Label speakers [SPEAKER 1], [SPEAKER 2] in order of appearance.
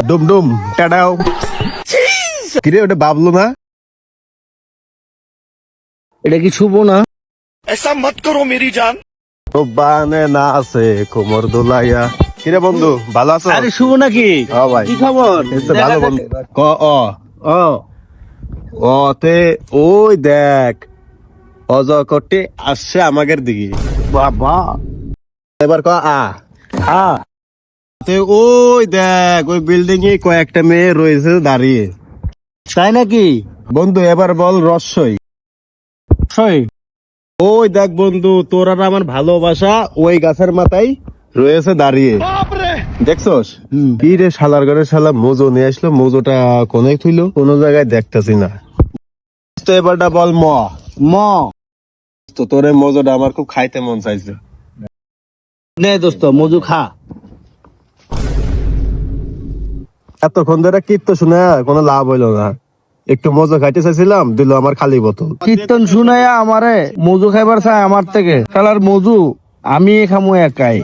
[SPEAKER 1] ডুম ডুম Tadau. কিরে ওটা বাবলু না?
[SPEAKER 2] এটা কি শুভ না?
[SPEAKER 3] ऐसा मत करो मेरी जान।
[SPEAKER 1] বানে না আছে কোমর দোলাইয়া। কিরে বন্ধু ভালো আছো?
[SPEAKER 2] আরে শুভ নাকি?
[SPEAKER 1] হ্যাঁ ভাই।
[SPEAKER 2] কি খবর?
[SPEAKER 1] এই তো ভালো বন্ধু। ক অ
[SPEAKER 2] ও
[SPEAKER 1] ও তে ওই দেখ অজ করতে আসছে আমাদের দিকে।
[SPEAKER 2] বাবা,
[SPEAKER 1] এবার ক আ
[SPEAKER 2] হ্যাঁ
[SPEAKER 1] তে ওই দেখ ওই বিল্ডিং এ কয়েকটা মেয়ে রয়েছে দাঁড়িয়ে।
[SPEAKER 2] তাই নাকি?
[SPEAKER 1] বন্ধু এবার বল রস্যই।
[SPEAKER 2] সই
[SPEAKER 1] ওই দেখ বন্ধু তোর আর আমার ভালোবাসা ওই গাছের মাথায় রয়েছে দাঁড়িয়ে। দেখছস? কি রে শালার ঘরে শালা মোজো নিয়ে আসলো, মোজোটা কোনে থইলো কোনো জায়গায় দেখতেছি না। তো এবারটা বল ম।
[SPEAKER 2] ম।
[SPEAKER 1] তো তোর এই মোজোটা আমার খুব খাইতে মন চাইছে।
[SPEAKER 2] নে দোস্ত মজু খা।
[SPEAKER 1] এতক্ষণ ধরে কীর্তন শুনে কোনো লাভ হইলো না, একটু মজো খাইতে চাইছিলাম দিল আমার খালি বোতল।
[SPEAKER 2] কীর্তন শুনাইয়া আমারে মজু খাইবার চাই আমার থেকে, শালার মজু আমি খামু একাই।